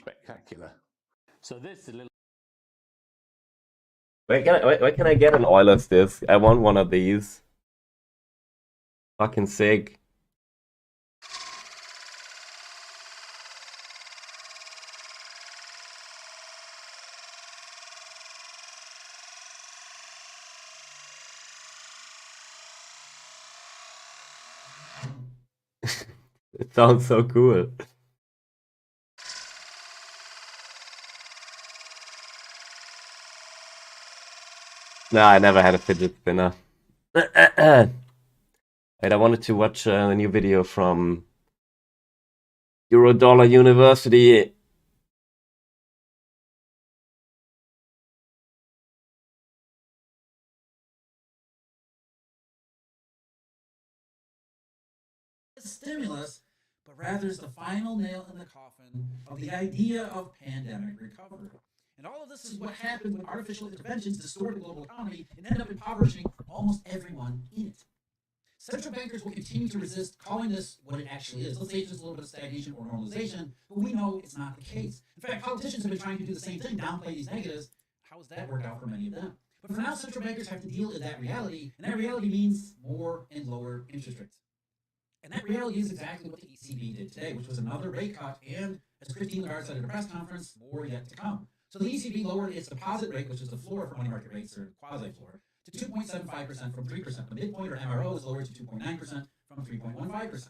spectacular. So this is a little. Where can I get an Oilers disc? I want one of these. Fucking sick. It sounds so cool. No, I never had a fidget spinner. Wait, I wanted to watch a new video from Eurodollar University. Stimulus, but rather is the final nail in the coffin of the idea of pandemic recovery. And all of this is what happens when artificial interventions distort the global economy and end up impoverishing almost everyone in it. Central bankers will continue to resist calling this what it actually is. Let's say it's just a little bit of stagnation or normalization, but we know it's not the case. In fact, politicians have been trying to do the same thing, downplay these negatives. How has that worked out for many of them? But for now, central bankers have to deal with that reality, and that reality means more and lower interest rates. And that reality is exactly what the ECB did today, which was another rate cut, and as Christine Lagarde said at a press conference, more yet to come. So the ECB lowered its deposit rate, which is the floor for money market rates, or quasi-floor, to 2.75% from 3%. The midpoint, or MRO, is lowered to 2.9% from 3.15%.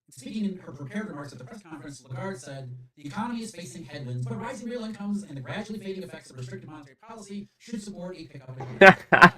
Speaking in her prepared remarks at the press conference, Lagarde said, the economy is facing headwinds, but rising real incomes and the gradually fading effects of restrictive monetary policy should support a pickup in growth.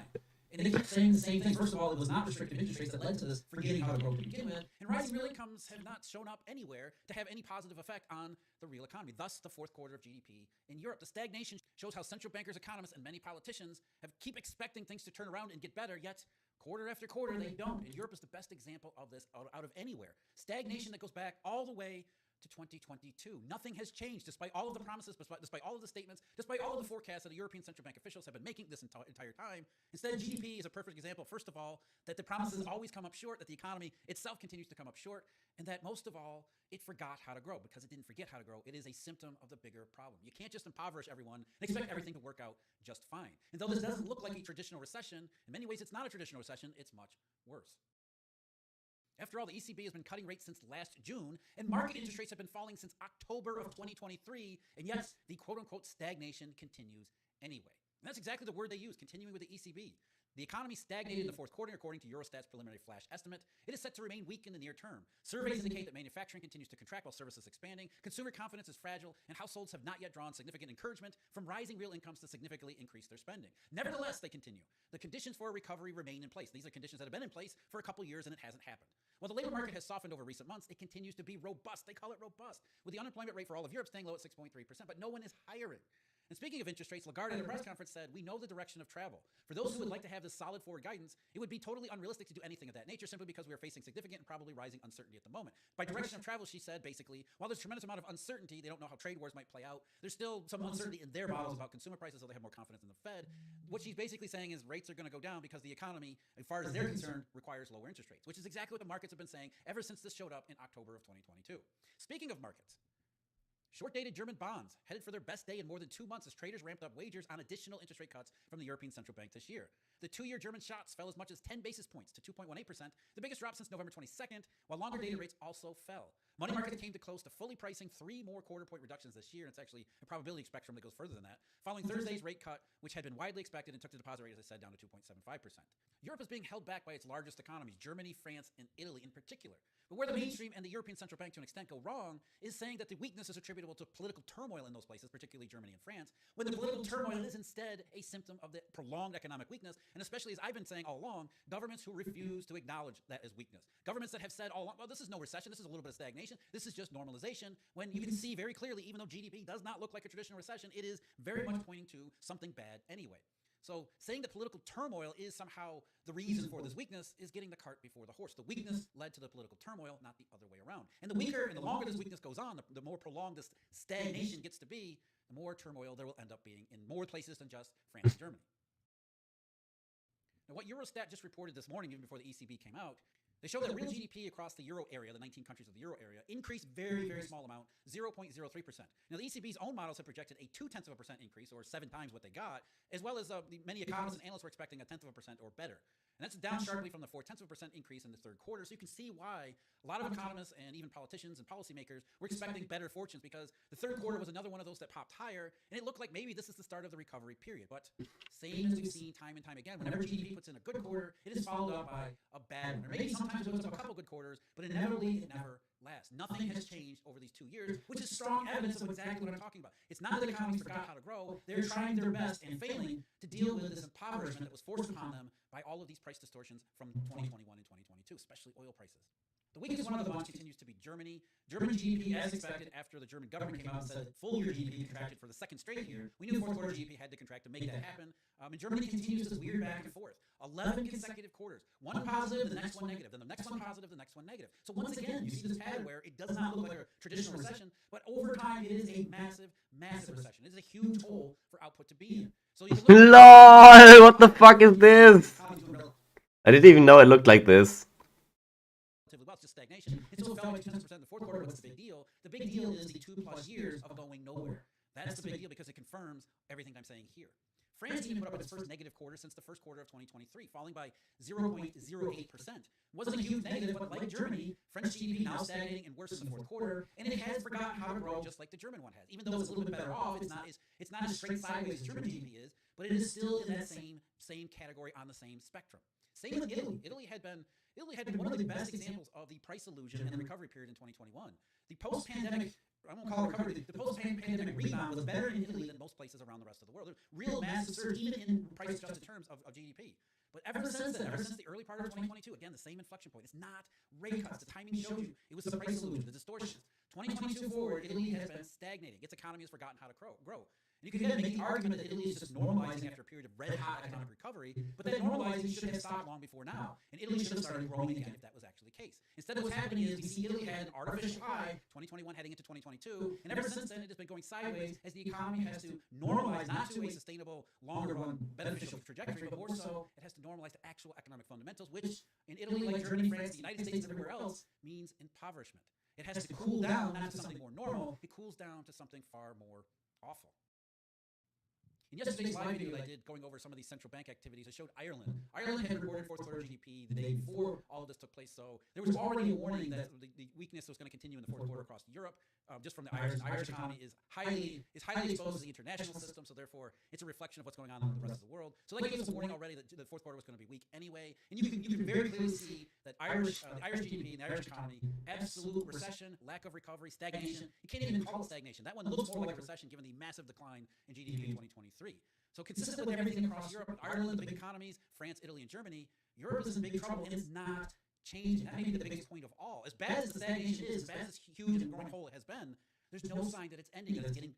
And they keep saying the same thing. First of all, it was not restrictive interest rates that led to this forgetting how to grow to begin with. And rising real incomes have not shown up anywhere to have any positive effect on the real economy. Thus, the fourth quarter of GDP in Europe. The stagnation shows how central bankers, economists, and many politicians keep expecting things to turn around and get better, yet quarter after quarter, they don't. And Europe is the best example of this out of anywhere. Stagnation that goes back all the way to 2022. Nothing has changed despite all of the promises, despite all of the statements, despite all of the forecasts that the European Central Bank officials have been making this entire time. Instead, GDP is a perfect example, first of all, that the promises always come up short, that the economy itself continues to come up short, and that most of all, it forgot how to grow. Because it didn't forget how to grow, it is a symptom of the bigger problem. You can't just impoverish everyone and expect everything to work out just fine. And though this doesn't look like a traditional recession, in many ways it's not a traditional recession, it's much worse. After all, the ECB has been cutting rates since last June, and market interest rates have been falling since October of 2023, and yet the quote-unquote stagnation continues anyway. And that's exactly the word they use, continuing with the ECB. The economy stagnated in the fourth quarter, according to Eurostat's preliminary flash estimate. It is set to remain weak in the near term. Surveys indicate that manufacturing continues to contract while services expanding. Consumer confidence is fragile, and households have not yet drawn significant encouragement from rising real incomes to significantly increase their spending. Nevertheless, they continue. The conditions for a recovery remain in place. These are conditions that have been in place for a couple years, and it hasn't happened. While the labor market has softened over recent months, it continues to be robust. They call it robust, with the unemployment rate for all of Europe staying low at 6.3%, but no one is hiring. And speaking of interest rates, Lagarde at a press conference said, we know the direction of travel. For those who would like to have this solid forward guidance, it would be totally unrealistic to do anything of that nature simply because we are facing significant and probably rising uncertainty at the moment. By direction of travel, she said, basically, while there's a tremendous amount of uncertainty, they don't know how trade wars might play out, there's still some uncertainty in their models about consumer prices, so they have more confidence in the Fed. What she's basically saying is rates are going to go down because the economy, as far as they're concerned, requires lower interest rates, which is exactly what the markets have been saying ever since this showed up in October of 2022. Speaking of markets, short-dated German bonds headed for their best day in more than 2 months as traders ramped up wagers on additional interest rate cuts from the European Central Bank this year. The 2-year German shots fell as much as 10 basis points to 2.18%, the biggest drop since November 22nd, while longer-dated rates also fell. Money markets came to close to fully pricing 3 more quarter-point reductions this year, and it's actually a probability spectrum that goes further than that, following Thursday's rate cut, which had been widely expected and took the deposit rate, as I said, down to 2.75%. Europe is being held back by its largest economies, Germany, France, and Italy in particular. But where the mainstream and the European Central Bank to an extent go wrong is saying that the weakness is attributable to political turmoil in those places, particularly Germany and France, when the political turmoil is instead a symptom of the prolonged economic weakness, and especially, as I've been saying all along, governments who refuse to acknowledge that as weakness. Governments that have said all along, well, this is no recession, this is a little bit of stagnation, this is just normalization, when you can see very clearly, even though GDP does not look like a traditional recession, it is very much pointing to something bad anyway. So saying that political turmoil is somehow the reason for this weakness is getting the cart before the horse. The weakness led to the political turmoil, not the other way around. And the weaker and the longer this weakness goes on, the more prolonged this stagnation gets to be, the more turmoil there will end up being in more places than just France and Germany. Now, what Eurostat just reported this morning, even before the ECB came out, They show that real GDP across the euro area, the 19 countries of the euro area, increased very, very small amount, 0.03%. Now, the ECB's own models have projected a 0.2% increase, or 7 times what they got, as well as many economists and analysts were expecting a 0.1% or better. And that's down sharply from the 0.4% increase in the third quarter. So you can see why a lot of economists and even politicians and policymakers were expecting better fortunes, because the third quarter was another one of those that popped higher, and it looked like maybe this is the start of the recovery period. But same as we've seen time and time again, whenever GDP puts in a good quarter, it is followed up by a bad one. Or maybe sometimes it puts up a couple good quarters, but inevitably it never lasts. Nothing has changed over these 2 years, which is strong evidence of exactly what I'm talking about. It's not that economies forgot how to grow. They're trying their best and failing to deal with this impoverishment that was forced upon them by all of these price distortions from 2021 and 2022, especially oil prices. The weakest one of the bunch continues to be Germany. German GDP, as expected, after the German government came out and said full year GDP contracted for the second straight year. We knew fourth quarter GDP had to contract to make that happen. And Germany continues this weird back and forth. 11 consecutive quarters. One positive, the next one negative. Then the next one positive, the next one negative. So once again, you see this pattern where it does not look like a traditional recession, but over time it is a massive, massive recession. It is a huge hole for output to be in. So you can look LOL, what the fuck is this? I didn't even know it looked like this. Well, it's just stagnation. It still fell by 2% in the fourth quarter. What's the big deal? The big deal is the 2+ years of going nowhere. That's the big deal, because it confirms everything I'm saying here. France even put up its first negative quarter since the first quarter of 2023, falling by 0.08%. Wasn't a huge negative, but like Germany, French GDP now stagnating and worse in the fourth quarter, and it has forgotten how to grow just like the German one has. Even though it's a little bit better off, it's not as straight sideways as German GDP is, but it is still in that same category on the same spectrum. Same with Italy. Italy had been one of the best examples of the price illusion and the recovery period in 2021. The post-pandemic, I won't call it recovery, the post-pandemic rebound was better in Italy than most places around the rest of the world. There's real massive surge, even in price-adjusted terms of GDP. But ever since then, ever since the early part of 2022, again, the same inflection point. It's not rate cuts. The timing showed you. It was the price illusion, the distortions. 2022 forward, Italy has been stagnating. Its economy has forgotten how to grow. And you can again make the argument that Italy is just normalizing after a period of red-hot economic recovery, but that normalizing should have stopped long before now, and Italy should have started growing again if that was actually the case. Instead, what's happening is we see Italy had an artificial high, 2021 heading into 2022, and ever since then it has been going sideways as the economy has to normalize, not to a sustainable, longer-run, beneficial trajectory, but more so it has to normalize to actual economic fundamentals, which in Italy, like Germany, France, the United States, and everywhere else, means impoverishment. It has to cool down, not to something more normal, it cools down to something far more awful. In yesterday's live video that I did going over some of these central bank activities, I showed Ireland. Ireland had reported fourth quarter GDP the day before all of this took place, so there was already a warning that the weakness was going to continue in the fourth quarter across Europe, just from the Irish economy is highly exposed to the international system, so therefore it's a reflection of what's going on in the rest of the world. So that gave us a warning already that the fourth quarter was going to be weak anyway, and you can very clearly see that the Irish GDP and the Irish economy, absolute recession, lack of recovery, stagnation. You can't even call it stagnation. That one looks more like a recession given the massive decline in GDP in 2023. So consistent with everything across Europe, Ireland, the big economies, France, Italy, and Germany, Europe is in big trouble, and it's not changing. That may be the biggest point of all. As bad as the stagnation is, as bad as this huge and growing hole it has been, there's no sign that it's ending,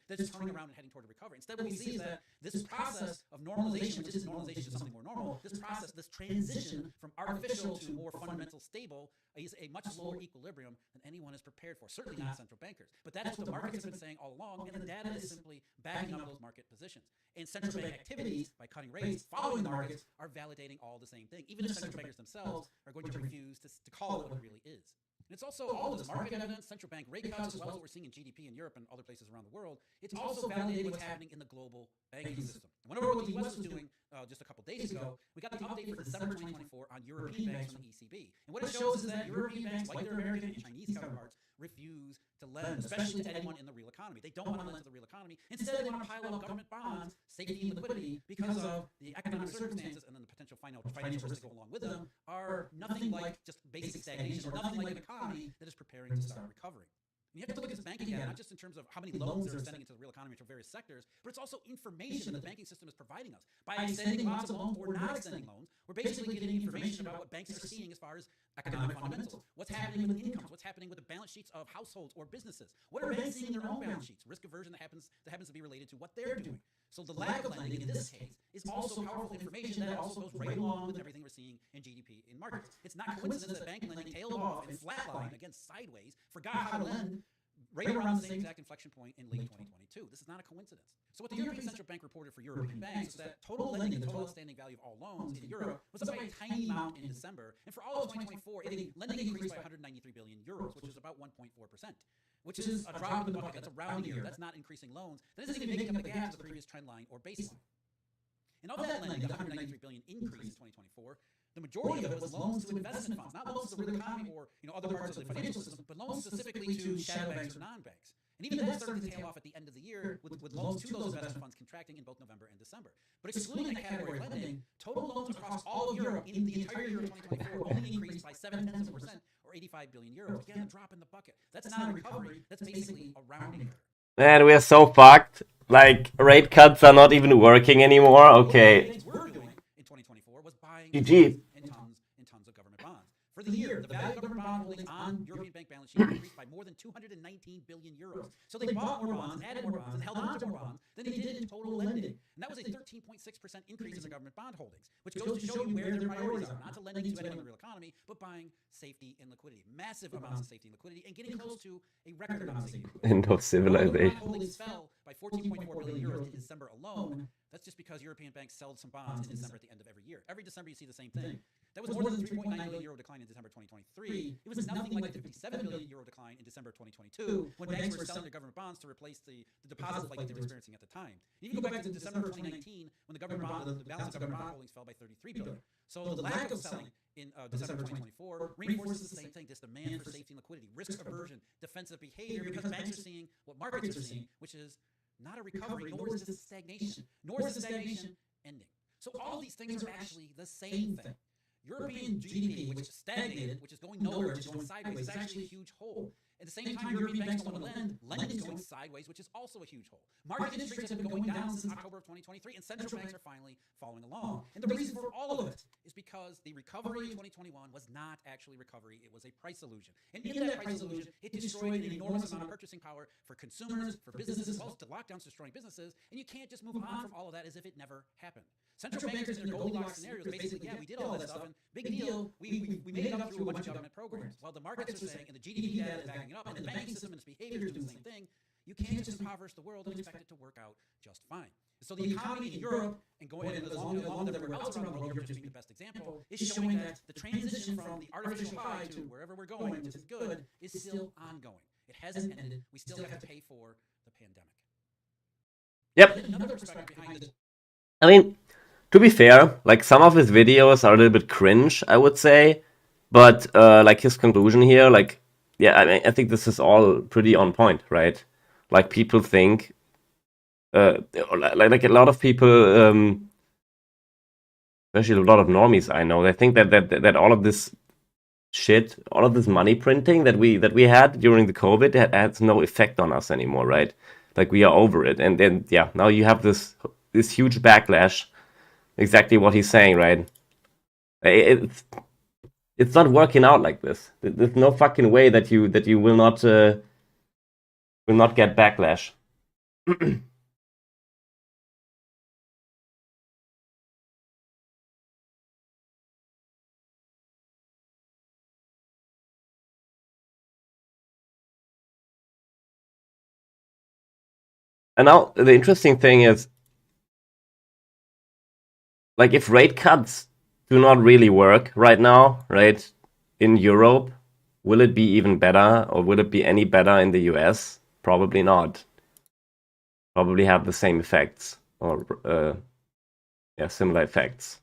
that it's turning around and heading toward a recovery. Instead, what we see is that this process of normalization, which isn't normalization to something more normal, this process, this transition from artificial to more fundamental stable is a much lower equilibrium than anyone is prepared for, certainly not central bankers. But that's what the markets have been saying all along, and the data is simply backing up those market positions. And central bank activities, by cutting rates, following the markets, are validating all the same thing, even if central bankers themselves are going to refuse to call it what it really is. And it's also all of this market evidence, central bank rate cuts, as well as what we're seeing in GDP in Europe and other places around the world. It's also validating what's happening in the global banking system. I went over what the U.S. was doing just a couple days ago. We got the update for December 2024 on European banks from the ECB. And what it shows is that European banks, like their American and Chinese counterparts, refuse to lend, especially to anyone in the real economy. They don't want to lend to the real economy. Instead, they want to pile up government bonds, safety and liquidity, because of the economic circumstances and then the potential financial risks that go along with them are nothing like just basic stagnation or nothing like an economy that is preparing to start recovering. And you have to look at this banking data, not just in terms of how many loans they're extending into the real economy for various sectors, but it's also information that the banking system is providing us. By extending lots of loans or not extending loans, we're basically getting information about what banks are seeing as far as economic fundamentals. What's happening with incomes? What's happening with the balance sheets of households or businesses? What are banks seeing in their own balance sheets? Risk aversion that happens to be related to what they're doing. So the lack of lending in this case is also powerful information that also goes right along with everything we're seeing in GDP in markets. It's not coincidence that bank lending tailed off and flatlined, again sideways, forgot how to lend right around the same exact inflection point in late 2022. This is not a coincidence. So what the European Central Bank reported for European banks was that total lending, the total outstanding value of all loans in Europe, was up by a tiny amount in December. And for all of 2024, lending increased by 193 billion euros, which is about 1.4%, which is a drop in the bucket. That's a rounding error. That's not increasing loans. That isn't even making up the gap to the previous trend line or baseline. And of that lending, the 193 billion increase in 2024, the majority of it was loans to investment funds, not loans to the real economy or other parts of the financial system, but loans specifically to shadow banks or non-banks. And even that started to tail off at the end of the year, with loans to those investment funds contracting in both November and December. But excluding that category of lending, total loans across all of Europe in the entire year of 2024 only increased by 0.7% or 85 billion euros. Again, a drop in the bucket. That's not a recovery. That's basically a rounding error. Man, we are so fucked. Like, rate cuts are not even working anymore. Okay. Things we're doing in 2024 was buying GG. and tons of government bonds. For the year, the value of government bond holdings on European bank balance sheet increased by more than 219 billion euros. So they bought more bonds, added more bonds, and held on to more bonds than they did in total lending. And that was a 13.6% increase in the government bond holdings, which goes to show you where their priorities are, not to lending to anyone in the real economy, but buying safety and liquidity. Massive amounts of safety and liquidity, and getting close to a record amount of safety and liquidity. End of civilization. Holdings fell by 14.4 billion euros in December alone. That's just because European banks sold some bonds in December at the end of every year. Every December you see the same thing. That was more than the 3.9 billion euro decline in December 2023. It was nothing like the 57 billion euro decline in December 2022, when banks were selling their government bonds to replace the deposits like they were experiencing at the time. You can go back to December 2019, when the balance of government bond holdings fell by 33 billion. So the lack of selling in December 2024 reinforces the same thing: this demand for safety and liquidity, risk aversion, defensive behavior, because banks are seeing what markets are seeing, which is not a recovery, nor is this stagnation, nor is the stagnation ending. So all of these things are actually the same thing. European GDP, which is stagnated, which is going nowhere, which is going sideways, is actually a huge hole. At the same time, European banks don't want to lend. Lending is going sideways, which is also a huge hole. Market interest rates have been going down since October of 2023, and central banks are finally following along. And the reason for all of it is because the recovery in 2021 was not actually recovery. It was a price illusion. And in that price illusion, it destroyed an enormous amount of purchasing power for consumers, for businesses, as well as the lockdowns destroying businesses. And you can't just move on from all of that as if it never happened. Central bankers in their Goldilocks scenarios basically, yeah, we did all that stuff, and big deal, we made it up through a bunch of government programs. While the markets are saying, and the GDP data is backing it up, and the banking system and its behavior is doing the same thing, you can't just impoverish the world and expect it to work out just fine. So the economy in Europe, and going as long as everywhere else around the world, Europe just being the best example, is showing that the transition from the artificial high to wherever we're going, which is good, is still ongoing. It hasn't ended. We still have to pay for the pandemic. Yep. Another perspective behind this. I mean, to be fair, like, some of his videos are a little bit cringe, I would say. But like, his conclusion here, like, yeah, I mean, I think this is all pretty on point, right? Like, people think, like a lot of people, especially a lot of normies I know, they think that all of this shit, all of this money printing that we had during the COVID has no effect on us anymore, right? Like, we are over it, and then yeah, now you have this huge backlash. Exactly what he's saying, right? It's not working out like this. There's no fucking way that you will not get backlash. And now the interesting thing is, like, if rate cuts do not really work right now, right, in Europe, will it be even better, or will it be any better in the US? Probably not. Probably have the same effects, or yeah, similar effects.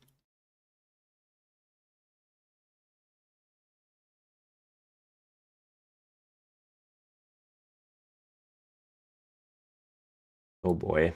Oh boy.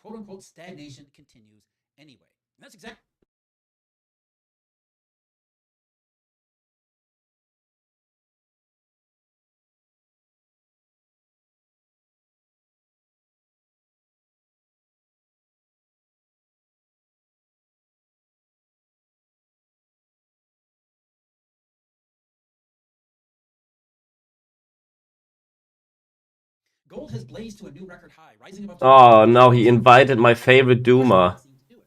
quote unquote stagnation continues anyway. And that's exactly. Gold has blazed to a new record high, rising above. Oh, no, he invited my favorite doomer.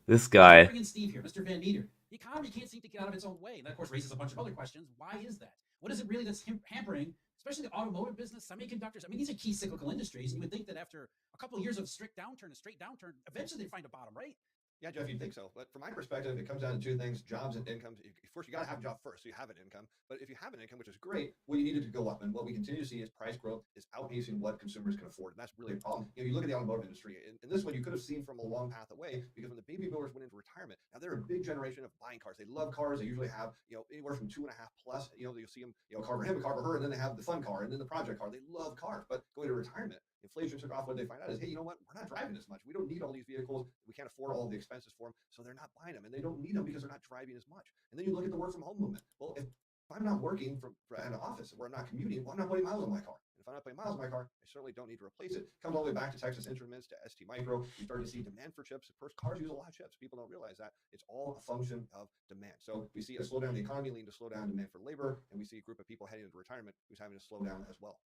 This guy. Bring in Steve here, Mr. Van Meter. The economy can't seem to get out of its own way. And that, of course, raises a bunch of other questions. Why is that? What is it really that's hampering, especially the automotive business, semiconductors? I mean, these are key cyclical industries. And you would think that after a couple of years of strict downturn, a straight downturn, eventually they find a bottom, right? Yeah, Jeff, you'd think so. But from my perspective, it comes down to two things: jobs and income. First, you got to have a job first, so you have an income. But if you have an income, which is great, well, you need it to go up. And what we continue to see is price growth is outpacing what consumers can afford. And that's really a problem. You look at the automotive industry, and this one you could have seen from a long path away, because when the baby boomers went into retirement, now they're a big generation of buying cars. They love cars. They usually have, anywhere from 2.5 plus. You'll see them, a car for him, a car for her, and then they have the fun car, and then the project car. They love cars, but going to retirement, inflation took off. What they find out is, hey, you know what? We're not driving as much. We don't need all these vehicles. We can't afford all the expenses for them. So they're not buying them, and they don't need them because they're not driving as much. And then you look at the work from home movement. Well, if I'm not working from an office where I'm not commuting, well, I'm not putting miles on my car. And if I'm not putting miles on my car, I certainly don't need to replace it. Comes all the way back to Texas Instruments, to ST Micro. You start to see demand for chips. Of course, cars use a lot of chips. People don't realize that. It's all a function of demand. So we see a slowdown in the economy leading to slowdown in demand for labor, and we see a group of people heading into retirement who's having to slow down as well.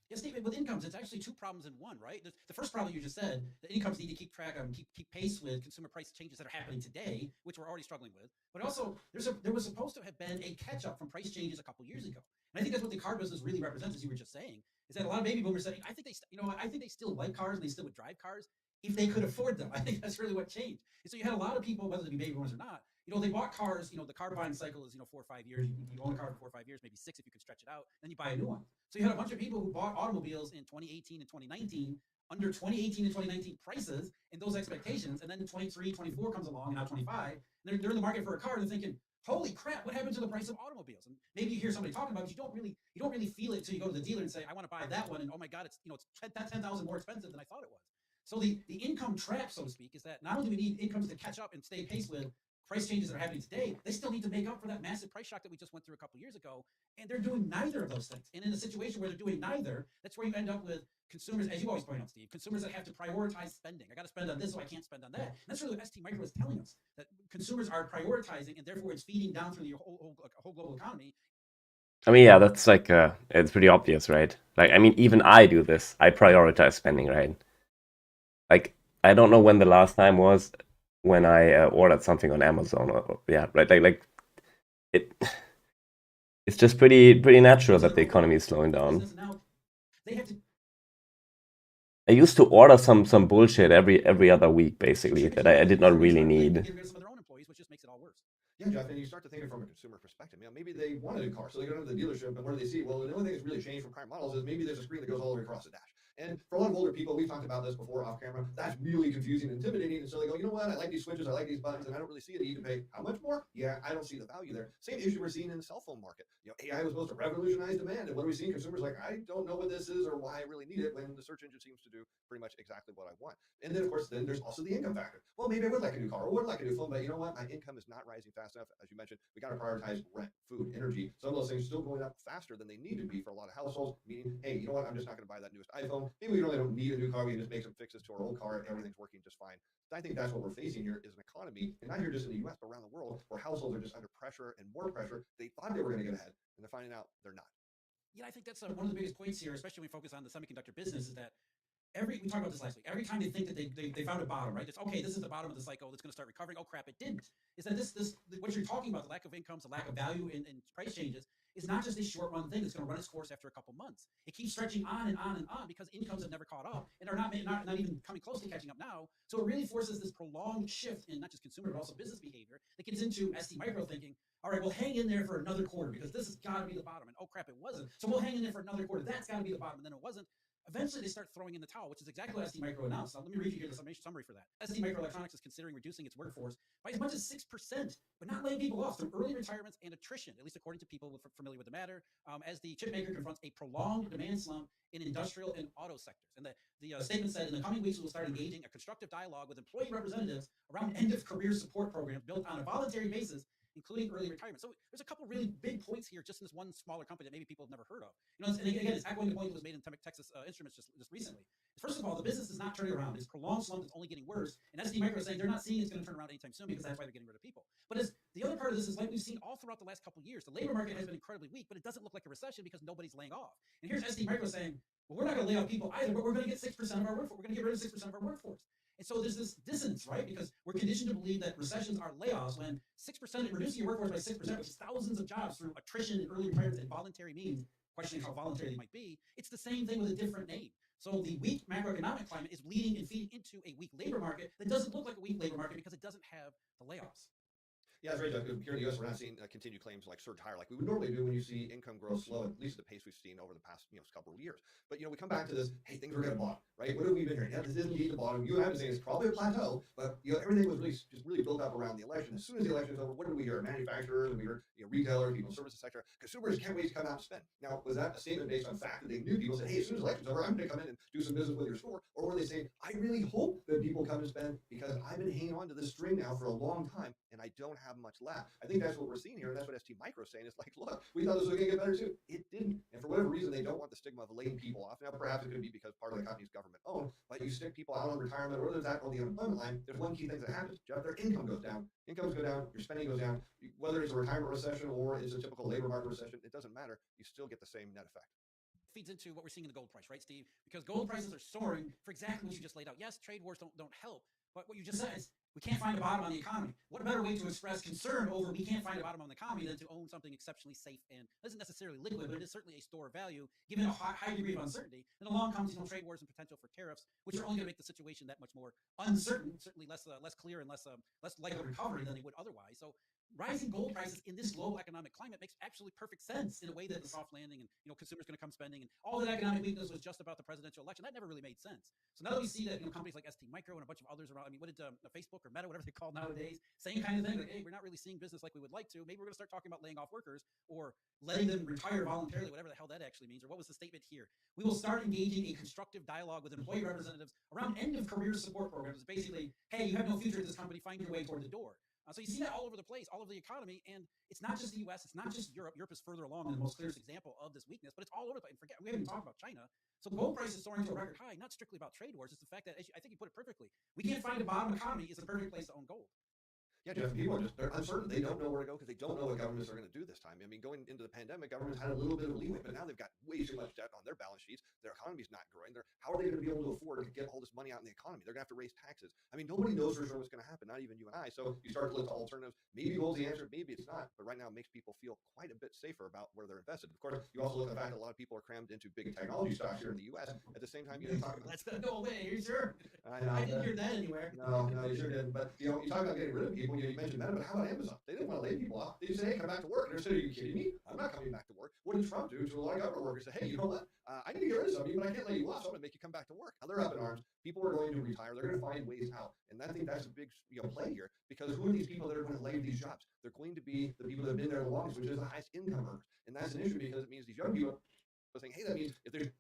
Yeah, Steve, with incomes, it's actually two problems in one, right? The first problem you just said, the incomes need to keep track of, keep pace with consumer price changes that are happening today, which we're already struggling with. But also, there was supposed to have been a catch up from price changes a couple years ago. And I think that's what the car business really represents, as you were just saying, is that a lot of baby boomers said, I think they still like cars and they still would drive cars if they could afford them. I think that's really what changed. And so you had a lot of people, whether they be baby boomers or not, they bought cars. The car buying cycle is 4 or 5 years. You own a car for 4 or 5 years, maybe 6 if you can stretch it out. Then you buy a new one. So you had a bunch of people who bought automobiles in 2018 and 2019 under 2018 and 2019 prices and those expectations. And then 23, 24 comes along, and now 25. And they're in the market for a car. And they're thinking, holy crap, what happened to the price of automobiles? And maybe you hear somebody talking about it, but you don't really feel it until you go to the dealer and say, I want to buy that one. And oh my God, it's 10,000 more expensive than I thought it was. So the income trap, so to speak, is that not only do we need incomes to catch up and stay pace with price changes that are happening today, they still need to make up for that massive price shock that we just went through a couple of years ago. And they're doing neither of those things. And in a situation where they're doing neither, that's where you end up with consumers, as you always point out, Steve, consumers that have to prioritize spending. I got to spend on this, so I can't spend on that. And that's really what ST Micro is telling us, that consumers are prioritizing, and therefore it's feeding down through the whole global economy. I mean, yeah, that's like, it's pretty obvious, right? Like, I mean, even I do this. I prioritize spending, right? Like, I don't know when the last time was when I ordered something on Amazon, or yeah, right, like it's just pretty natural that the economy is slowing down. I used to order some bullshit every other week, basically, that I did not really need. Yeah, Jeff, and you start to think it from a consumer perspective. Maybe they want a new car, so they go to the dealership, and what do they see? Well, the only thing that's really changed from current models is maybe there's a screen that goes all the way across the dash. And for a lot of older people, we've talked about this before off camera, that's really confusing and intimidating. And so they go, you know what? I like these switches, I like these buttons, and I don't really see a need to pay how much more? Yeah, I don't see the value there. Same issue we're seeing in the cell phone market. AI was supposed to revolutionize demand, and what are we seeing? Consumers like, I don't know what this is or why I really need it, when the search engine seems to do pretty much exactly what I want. And then, of course, there's also the income factor. Well, maybe I would like a new car or would like a new phone, but you know what? My income is not rising fast enough. As you mentioned, we got to prioritize rent, food, energy. Some of those things still going up faster than they need to be for a lot of households, meaning, hey, you know what? I'm just not going to buy that newest iPhone. Maybe we really don't need a new car. We can just make some fixes to our old car and everything's working just fine. I think that's what we're facing here, is an economy, and not here just in the US, but around the world, where households are just under pressure and more pressure. They thought they were going to get ahead, and they're finding out they're not. Yeah, I think that's one of the biggest points here, especially when we focus on the semiconductor business, is that we talked about this last week. Every time they think that they found a bottom, right? It's okay. This is the bottom of the cycle. It's going to start recovering. Oh crap, it didn't. Is that this what you're talking about? The lack of incomes, the lack of value in price changes is not just a short run thing that's going to run its course after a couple months. It keeps stretching on and on and on because incomes have never caught up and are not even coming close to catching up now. So it really forces this prolonged shift in not just consumer but also business behavior that gets into ST Micro thinking, all right, we'll hang in there for another quarter because this has got to be the bottom. And oh crap, it wasn't. So we'll hang in there for another quarter. That's got to be the bottom. And then it wasn't. eventually they start throwing in the towel, which is exactly what ST Micro announced. Now, let me read you here the summary for that. ST Microelectronics is considering reducing its workforce by as much as 6%, but not laying people off through early retirements and attrition, at least according to people familiar with the matter, as the chip maker confronts a prolonged demand slump in industrial and auto sectors. And the statement said, in the coming weeks, we will start engaging a constructive dialogue with employee representatives around end-of-career support programs built on a voluntary basis, including early retirement. So there's a couple really big points here just in this one smaller company that maybe people have never heard of. And again, it's echoing the point that was made in Texas Instruments just recently. First of all, the business is not turning around. It's prolonged slump that's only getting worse. And ST Micro is saying they're not seeing it's going to turn around anytime soon because that's why they're getting rid of people. But as the other part of this is like we've seen all throughout the last couple of years, the labor market has been incredibly weak, but it doesn't look like a recession because nobody's laying off. And here's ST Micro saying, well, we're not going to lay off people either, but we're going to get 6% of our workforce. We're going to get rid of 6% of our workforce. And so there's this dissonance, right? Because we're conditioned to believe that recessions are layoffs when 6%, reducing your workforce by 6%, which is thousands of jobs through attrition and early retirements and voluntary means, questioning how voluntary they might be, it's the same thing with a different name. So the weak macroeconomic climate is leading and feeding into a weak labor market that doesn't look like a weak labor market because it doesn't have the layoffs. Yeah, that's right, Jeff. Here in the U.S., we're not seeing continued claims like surge higher like we would normally do when you see income growth slow, at least at the pace we've seen over the past couple of years. But we come back to this, hey, things are going to bottom, right? What have we been hearing? Yeah, this isn't indeed the bottom. You and I have been saying it's probably a plateau, but everything was really built up around the election. As soon as the election is over, what did we hear? Manufacturers, and we heard retailers, people in the services sector, consumers can't wait to come out and spend. Now, was that a statement based on fact that they knew people said, hey, as soon as the election's over, I'm going to come in and do some business with your store? Or were they saying, I really hope that people come and spend because I've been hanging on to this string now for a long time and I don't have much left? I think that's what we're seeing here, and that's what ST Micro is saying. It's like, look, we thought this was going to get better too. It didn't. And for whatever reason, they don't want the stigma of laying people off. Now, perhaps it could be because part of the company is government owned, but you stick people out on retirement or there's that on the unemployment line, there's one key thing that happens, Jeff, their income goes down. Incomes go down, your spending goes down. Whether it's a retirement recession or it's a typical labor market recession, it doesn't matter. You still get the same net effect. Feeds into what we're seeing in the gold price, right, Steve? Because gold prices are soaring for exactly what you just laid out. Yes, trade wars don't help, but what you just said is we can't find a bottom on the economy. What better way to express concern over we can't find a bottom on the economy than to own something exceptionally safe and isn't necessarily liquid, but it is certainly a store of value, given a high degree of uncertainty. Then along comes trade wars and potential for tariffs, which are only going to make the situation that much more uncertain, certainly less clear and less likely recovery than they would otherwise. So rising gold prices in this global economic climate makes absolutely perfect sense in a way that the soft landing and consumers going to come spending and all that economic weakness was just about the presidential election. That never really made sense. So now that we see that companies like ST Micro and a bunch of others around, I mean, what did Facebook or Meta, whatever they call nowadays, same kind of thing. Like, hey, we're not really seeing business like we would like to. Maybe we're going to start talking about laying off workers or letting them retire voluntarily, whatever the hell that actually means. Or what was the statement here? We will start engaging a constructive dialogue with employee representatives around end-of-career support programs. It's basically, hey, you have no future at this company. Find your way toward the door. So you see that all over the place, all over the economy, and it's not just the U.S., it's not just Europe. Europe is further along in the most clearest example of this weakness, but it's all over the place. And we haven't even talked about China. So gold prices soaring to a record high, not strictly about trade wars. It's the fact that, I think you put it perfectly, we can't find a bottom economy is the perfect place to own gold. Yeah, Jeff, people are they're uncertain. They don't know where to go because they don't know what governments are going to do this time. I mean, going into the pandemic, governments had a little bit of leeway, but now they've got way too much debt on their balance sheets. Their economy's not growing. How are they going to be able to afford to get all this money out in the economy? They're going to have to raise taxes. I mean, nobody knows for sure what's going to happen, not even you and I. So you start to look to alternatives. Maybe gold's the answer, maybe it's not. But right now, it makes people feel quite a bit safer about where they're invested. Of course, you also look at the fact that a lot of people are crammed into big technology stocks here in the U.S. At the same time, you talk about that's going to go away. Are you sure? I didn't hear that anywhere. No, you sure didn't. But you talk about getting rid of people. You mentioned Meta, but how about Amazon? They didn't want to lay people off. They just said, hey, come back to work. And they said, are you kidding me? I'm not coming back to work. What did Trump do to a lot of government workers? Say, hey, you know what? I need to get rid of some of you, but I can't lay you off, so I'm going to make you come back to work. Now they're up in arms. People are going to retire. They're going to find ways out. And I think that's a big play here because who are these people that are going to lay these jobs? They're going to be the people that have been there the longest, which is the highest income earners. And that's an issue because it means these young people are saying, hey, that means if there's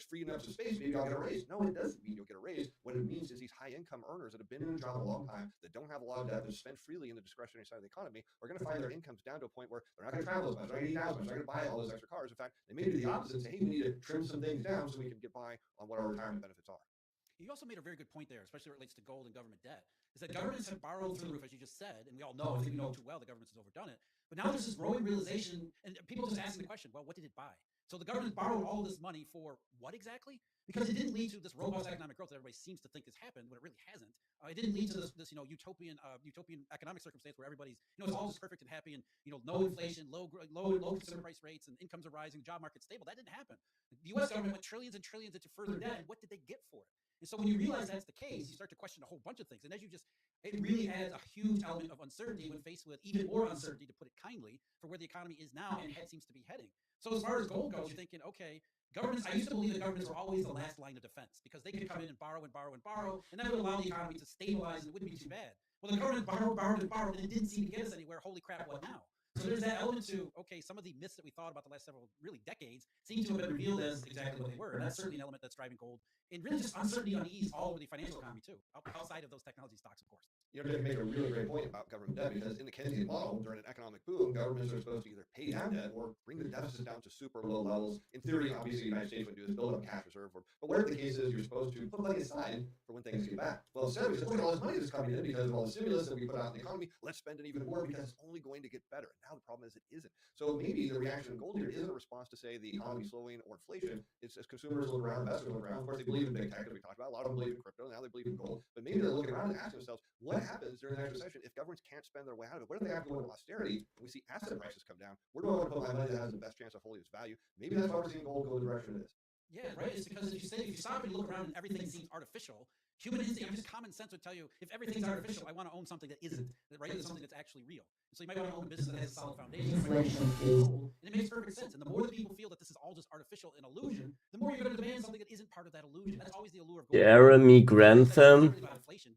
free enough space, maybe I'll get a raise. No, it doesn't mean you'll get a raise. What it means is these high income earners that have been in a job a long time, that don't have a lot of debt, that spend freely in the discretionary side of the economy, are going to find their incomes down to a point where they're not going to travel as much, they're not going to eat out as much, they're not going to buy all those extra cars. In fact, they may do the opposite and say, hey, we need to trim some things down so we can get by on what our retirement benefits are. You also made a very good point there, especially as it relates to gold and government debt, is that governments have borrowed through the roof, as you just said, and we all know, I think we know too well, the government has overdone it. But now there's this growing realization, and people just asking the question, well, what did it buy? So the government borrowed all this money for what exactly? Because it didn't lead to this robust economic growth that everybody seems to think has happened, but it really hasn't. It didn't lead to this utopian economic circumstance where everybody's it's all just perfect and happy and no inflation, low consumer price rates, and incomes are rising, job market stable. That didn't happen. The U.S. government went trillions and trillions into further debt, and what did they get for it? And so when you realize that's the case, you start to question a whole bunch of things. And as you just, it really adds a huge element of uncertainty when faced with even more uncertainty, to put it kindly, for where the economy is now and seems to be heading. So as far as gold goes, you're thinking, okay, governments, I used to believe that governments were always the last line of defense because they could come in and borrow and borrow and borrow, and that would allow the economy to stabilize and it wouldn't be too bad. Well, the government borrowed and borrowed, and it didn't seem to get us anywhere. Holy crap, what now? So there's that element to, okay, some of the myths that we thought about the last several, really, decades seem to have been revealed as exactly what they were. And that's certainly an element that's driving gold, and really just uncertainty, unease all over the financial economy too, outside of those technology stocks, of course. You know, Jeff, you make a really great point about government debt, because in the Keynesian model, during an economic boom, governments are supposed to either pay down debt or bring the deficit down to super low levels. In theory, obviously, the United States would do this, build up cash reserve, but whatever the case is, you're supposed to put money aside for when things get back. Well, instead, we said, look at all this money that's coming in because of all the stimulus that we put out in the economy. Let's spend it even more because it's only going to get better. And now the problem is it isn't. So maybe the reaction in gold here isn't a response to say the economy slowing or inflation. It's as consumers look around, investors look around. Of course, they believe in big tech, as we talked about. A lot of them believe in crypto. Now they believe in gold. But maybe they're looking around and asking themselves, what happens during the next recession if governments can't spend their way out of it? What if they have to go into austerity and we see asset prices come down? Where do I want to put my money that has the best chance of holding its value? Maybe that's why we're seeing gold go the direction it is. Yeah, right. It's because if you stop and you look around and everything seems artificial, human instinct, just common sense would tell you, if everything's artificial, I want to own something that isn't, right? It's something that's actually real. So you might want to own a business that has a solid foundation. Inflation is, And it makes perfect sense. And the more that people feel that this is all just artificial and illusion, the more you're going to demand something that isn't part of that illusion. That's always the allure of gold. Jeremy Grantham.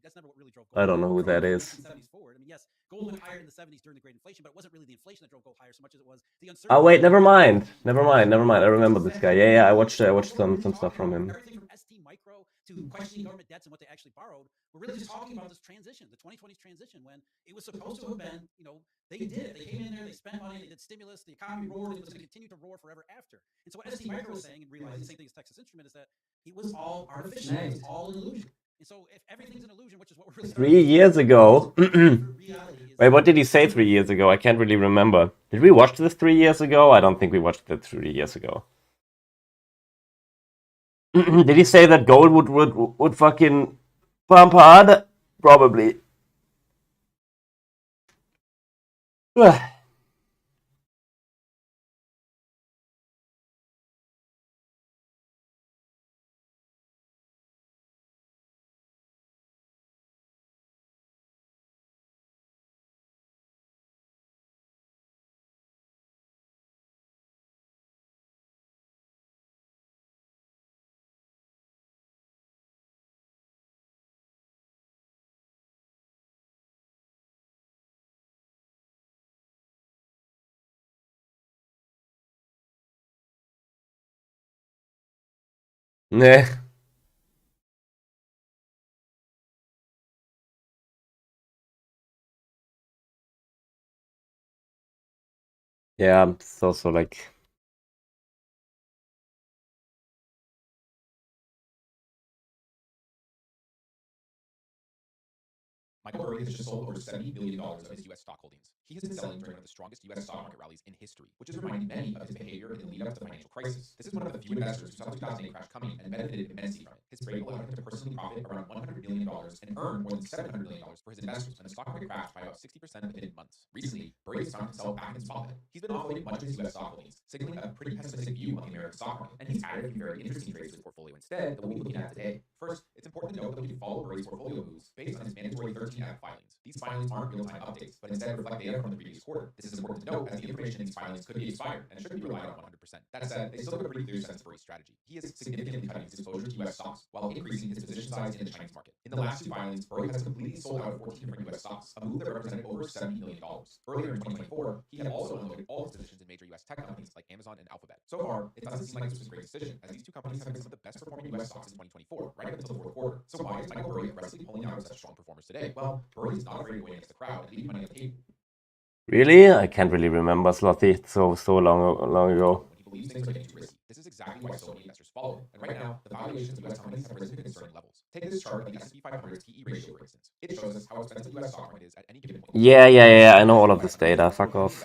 That's never what really drove gold. I don't know who that is. 70s forward. I mean, yes, gold went higher in the 70s during the Great Inflation, but it wasn't really the inflation that drove gold higher so much as it was the uncertainty. Oh wait, never mind. I remember this guy. Yeah, I watched some stuff from him. Everything from ST Micro to questioning government debts and what they actually borrowed. We're really just talking about this transition, the 2020s transition, when it was supposed to have been, they did it. They came in there, they spent money, they did stimulus, the economy roared, and it was going to continue to roar forever after. And so what ST Micro was saying, and realizing the same thing as Texas Instrument, is that it was all artificial. It was all an illusion. And so if everything's an illusion, which is what we're really 3 years ago. Wait, what did he say 3 years ago? I can't really remember. Did we watch this 3 years ago? I don't think we watched it 3 years ago. Did he say that gold would fucking pump hard? Probably. Nah. Yeah, it's also like. Michael Burry has just sold over $70 billion of his U.S. stock holdings. He has been selling during one of the strongest U.S. stock market rallies in history, which has reminded many of his behavior in the lead-up to the financial crisis. This is one of the few investors who saw the 2008 crash coming and benefited immensely from it. His trade allowed him to personally profit around $100 million and earn more than $700 million for his investors when the stock market crashed by about 60% within months. Recently, Burry has found himself back in spotlight. He's been offloading much of his U.S. stock holdings, signaling a pretty pessimistic view on the American stock market, and he's added a few very interesting trades to his portfolio instead that we'll be looking at today. First, it's important to note that we can follow Burry's portfolio moves based on his mandatory 13F filings. These filings aren't real-time updates, but instead reflect data from the previous quarter. This is important to note as the information in these filings could be expired and shouldn't be relied on 100%. That said, they still have a pretty clear sense for his strategy. He is significantly cutting his exposure to U.S. stocks while increasing his position size in the Chinese market. In the last two filings, Burry has completely sold out of 14 different U.S. stocks, a move that represented over $70 million. Earlier in 2024, he had also unloaded all his positions in major U.S. tech companies like Amazon and Alphabet. So far, it doesn't seem like this was a great decision, as these two companies have been some of the best performing U.S. stocks in 2024, right up until the fourth quarter. So why is Michael Burry aggressively pulling out of such strong performers today? Well, Burry is not afraid to go against the crowd and leave money on the table. Really? I can't really remember Slothy. It's so long ago. When he believes things are getting too risky. This is exactly why so many investors follow him. And right now, the valuations of U.S. companies have risen to concerning levels. Take this chart of the S&P 500's PE ratio, for instance. It shows us how expensive the U.S. stock market is at any given point. Yeah. I know all of this data. Fuck off.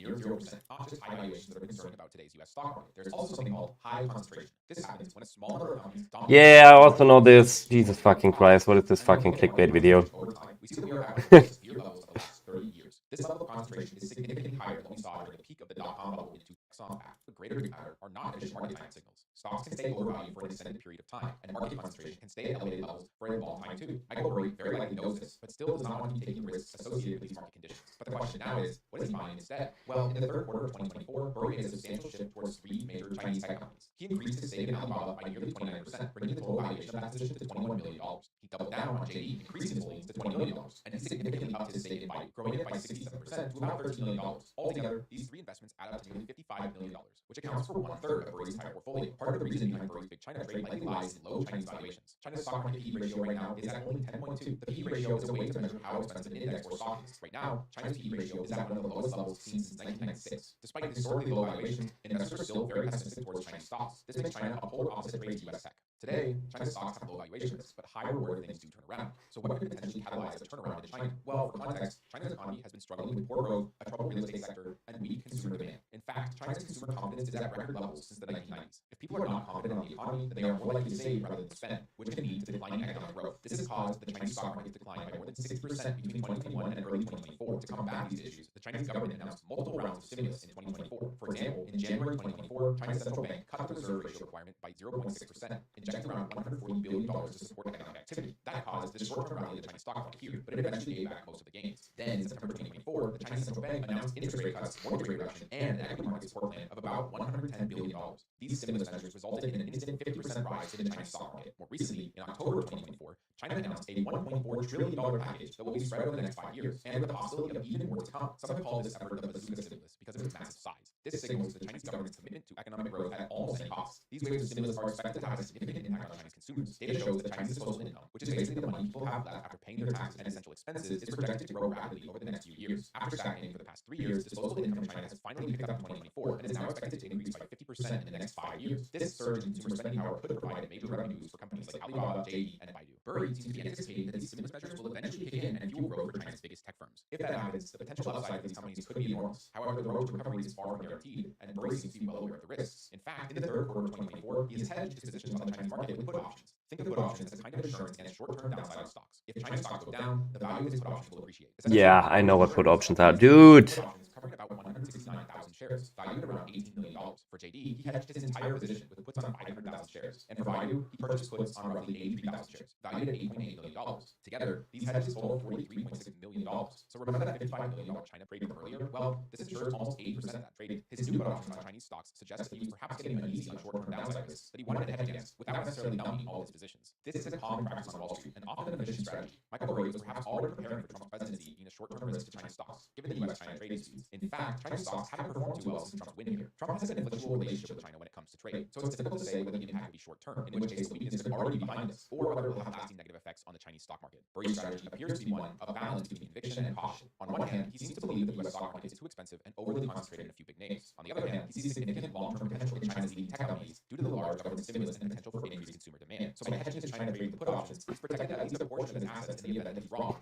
Near 0%, not just high valuations that are concerning about today's U.S. stock market. There's also something called high concentration. This happens when a small number of companies dominate. Yeah, I also know this. Jesus fucking Christ, what is this fucking clickbait video? Over time, we see that we are at severe levels of the last 30 years. This level of concentration is significantly higher than what we saw during the peak of the dot-com bubble in 2000. The greater we matter are not efficient market time signals. Stocks can stay overvalued for an extended period of time, and market market concentration can stay at elevated levels for a long time too. Michael Burry very likely knows this, but still does not want to be taking risks associated with these market conditions. But the question now is, what is he buying instead? Well, in the third quarter of 2024, Burry made a substantial shift towards three major Chinese tech companies. He increased his stake in Alibaba by nearly 29%, bringing the total valuation of that position to $21 million. He doubled down on JD, increasing his holdings to $20 million, and he significantly upped his stake in Baidu, growing it by 67% to about $13 million. Altogether, these three investments add up to nearly $55 million, which accounts for 1/3 of Burry's entire portfolio. Part of the reason behind Burry's big China trade likely lies in low Chinese valuations. China's stock market PE ratio right now is at only 10.2. The PE ratio is a way to measure how expensive an index or stock is. Right now, China's PE ratio is at one of the lowest levels seen since 1996. Despite historically low valuations, investors are still very pessimistic towards Chinese stocks. This makes China a polar opposite trade to U.S. tech. Today, China's stocks have low valuations, but high reward if things do turn around. So what could potentially catalyze a turnaround in China? Well, for context, China's economy has been struggling with poor growth, a troubled real estate sector, and weak consumer demand. In fact, China's consumer confidence is at record levels since the 1990s. If people are not confident on the economy, then they are more likely to save rather than spend, which can lead to declining economic growth. This has caused the Chinese stock market to decline by more than 60% between 2021 and early 2024. To combat these issues, the Chinese government announced multiple rounds of stimulus in 2024. For example, in January 2024, China's central bank cut the reserve ratio requirement by 0.6%, injecting around $140 billion to support economic activity. That caused this short-term rally in the Chinese stock market here, but it eventually gave back most of the gains. Then, in September 2024, the Chinese central bank announced interest rate cuts, mortgage rate reduction, and an equity market support plan of about $110 billion. These stimulus measures resulted in an instant 50% rise in the Chinese stock market. More recently, in October of 2024, China announced a $1.4 trillion package that will be spread over the next 5 years, and with the possibility of even more to come. Some have called this effort the bazooka stimulus because of its massive size. This signals the Chinese government's commitment to economic growth at almost any cost. These waves of stimulus are expected to have a significant impact on Chinese consumers. Data shows that Chinese disposable income, which is basically the money people have left after paying their taxes and essential expenses, is projected to grow rapidly over the next few years. After stagnating for the past 3 years, disposable income in China has finally picked up in 2024 and is now expected to increase by 50% in the next 5 years. This surge in consumer spending power could provide major revenue boost for companies like Alibaba, JD, and Baidu. Burry seems to be anticipating that these stimulus measures will eventually kick in and fuel growth for China's biggest tech firms. If that happens, the potential upside for these companies could be enormous. However, the road to recovery is far from guaranteed, and Burry seems to be well aware of the risks. In fact, in the third quarter of 2024, he has hedged his positions on the Chinese market with put options. Think of put options as a kind of insurance against short-term downside of stocks. If China's stocks go down, the value of his put options will appreciate. Yeah, I know what put options are, dude. Covering about 169,000 shares, valued at around $18 million. For JD, he hedged his entire position with puts on 500,000 shares, and for Baidu, he purchased puts on roughly 83,000 shares, valued at $8.8 million. Together, these hedges total $43.6 million. So remember that $55 million China trade from earlier? Well, this ensures almost 80% of that trade. His new put options on Chinese stocks suggest that he was perhaps getting uneasy on short-term downside risks that he wanted to hedge against without necessarily dumping all his positions. This is a common practice on Wall Street and often an efficient strategy. Michael Burry was perhaps already preparing for Trump's presidency being a short-term risk to Chinese stocks, given the U.S.-China trade disputes. In fact, Chinese stocks haven't performed too well since Trump's win here. Trump has a conflictual relationship with China when it comes to trade, so it's difficult to say whether the impact will be short-term, in which case the weakness could already be behind us, or whether it will have lasting negative effects on the Chinese stock market. Burry's strategy appears to be one of balance between conviction and caution. On one hand, he seems to believe that the U.S. stock market is too expensive and overly concentrated in a few big names. On the other hand, he sees significant long-term potential in China's leading tech companies due to the large government stimulus and potential for increased consumer demand. So by hedging his China trade with put options, he's protected at least a portion of his assets in the event that he's wrong.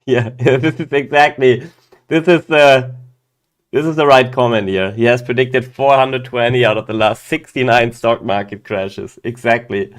Yeah, this is exactly. This is the right comment here. He has predicted 420 out of the last 69 stock market crashes. Exactly.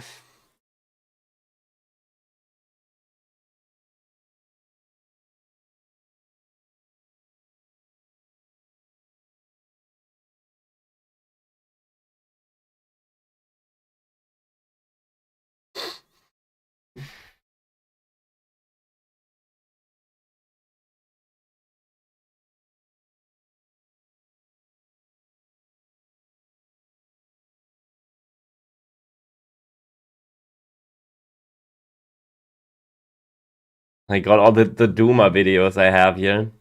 I got all the Duma videos I have here.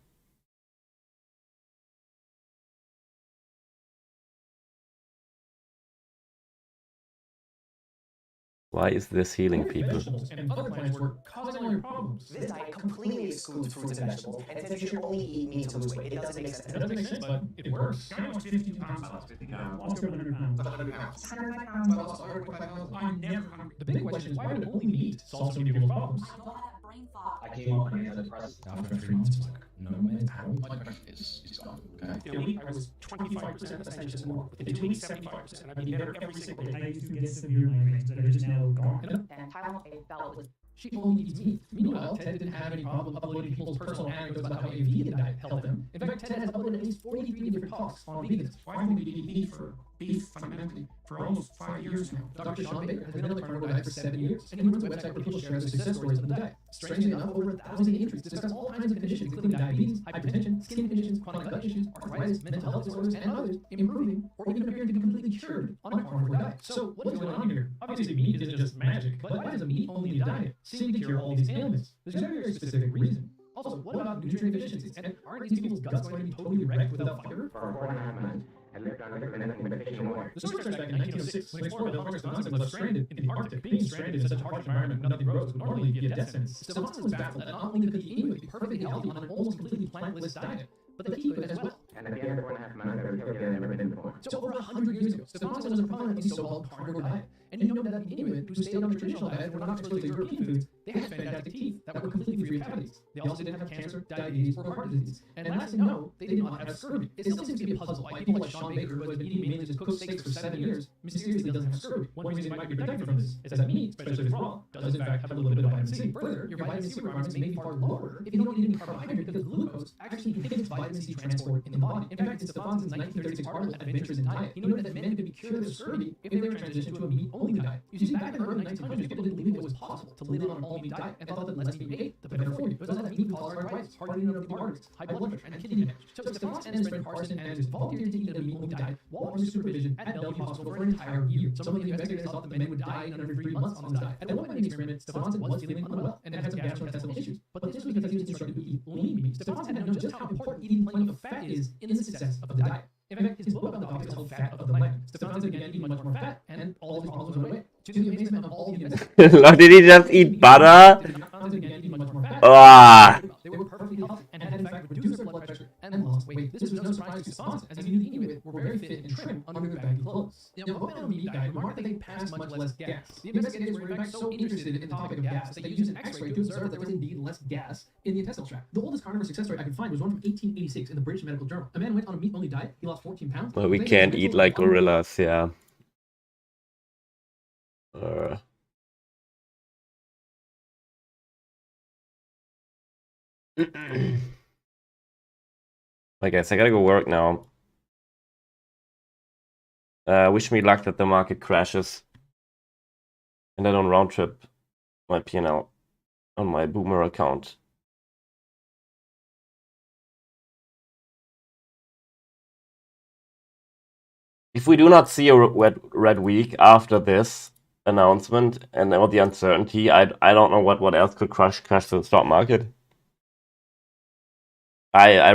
Why is this healing people? Vegetables and other plants were causing all your problems. This diet completely excludes fruits and vegetables and says you should only eat meat to lose weight. It doesn't make sense. It doesn't make sense, but it works. Guy lost 52 pounds. I lost 50 pounds. Lost over 100 pounds. 100 pounds. 105 pounds. I lost 105 pounds. I'm never hungry. The big question is, why would only meat solve so many people's problems? I don't have brain fog. I came off my antidepressant. After 3 months, it's like, no man's how blood pressure is gone. Okay. In a week, I was 25% less anxious and more. Within 2 weeks, 75%. And I've been better every single day. I used to get severe migraines that are just now gone. And Tylenol, I felt was She only eats meat. Meanwhile, Ted didn't have any problem uploading people's personal anecdotes about how a vegan diet helped him. In fact, Ted has uploaded at least 43 different talks on vegans. Why would we eat meat for beef fundamentally? for almost 5 years now. Dr. Sean Baker has been on the carnivore diet for 7 years, and he runs a website where people share their success stories on the diet. Strangely enough, over 1,000 entries discuss all kinds of conditions, including diabetes, hypertension, skin conditions, chronic gut issues, arthritis, mental health disorders, and others, improving or even appearing to be completely cured on a carnivore diet. So, what's going on here? Obviously, meat isn't just magic, but why does a meat-only diet seem to cure all these ailments? There's a very specific reason. Also, what about nutrient deficiencies? And aren't these people's guts going to be totally wrecked without fiber? For 4.5 months, I lived on liquid and nothing but fish and water. The story starts back in 1906 when explorer Bill Stevenson was stranded in the Arctic. Being stranded in such a harsh environment, nothing grows, would normally be a death sentence. Stevenson was baffled that not only could the Inuit be perfectly healthy on an almost completely plantless diet, but that he could as well. And at the end of 4.5 months, I was healthier than I've ever been before. So over 100 years ago, Stevenson was a proponent of the so-called carnivore diet. And you know that the Inuit who stayed on the traditional diet were not exposed to European foods, they had fantastic teeth that were completely free of cavities. They also didn't have cancer, diabetes, or heart disease. And lastly, no, they did not have scurvy. It still seems to be a puzzle why people like Sean Baker, who has been eating mainly just cooked steaks for 7 years, mysteriously doesn't have scurvy. One reason you might be protected from this is that meat, especially if it's raw, does in fact have a little bit of vitamin C. Further, your vitamin C requirements may be far lower if you don't eat any carbohydrate because glucose actually inhibits vitamin C transport in the body. In fact, in Stevenson's 1936 article, Adventures in Diet, he noted that men could be cured of scurvy if they were transitioned to a meat-only diet. You see, back in the early 1900s, people didn't believe it was possible to live on an all-meat diet and thought that less meat you ate, the better for you. It was that meat caused arthritis, hardening of the arteries, high blood pressure, and kidney damage. So Stevenson and his friend Carson Andrews volunteered to eat a meat-only diet while under supervision at Bellevue Hospital for an entire year. Some of the investigators thought that the men would die in under 3 months on this diet. At one point in the experiment, Stevenson was feeling unwell and had some gastrointestinal issues, but this was because he was instructed to eat lean meat. Stevenson had known just how important eating plenty of fat is in the success of the diet. In fact, his book about the topic is called Fat of the Land. Stevenson began eating much more fat, and all of his problems went away. To the amazement of all the investigators. Did he just eat butter? Ah. They were perfectly healthy and had in fact reduced their blood pressure and lost weight. This was no surprise to Stevenson, as he knew the Inuit were very fit and trim under their baggy clothes. Now, what about a meat diet remarked that they passed much less gas? The investigators were in fact so interested in the topic of gas that they used an X-ray to observe that there was indeed less gas in the intestinal tract. The oldest carnivore success story I could find was one from 1886 in the British Medical Journal. A man went on a meat-only diet. He lost 14 pounds. Well, we can't eat like gorillas, yeah. I guess I gotta go work now. Wish me luck that the market crashes and I don't round trip my P&L on my Boomer account. If we do not see a red week after this announcement and all the uncertainty, I don't know what else could crash the stock market. I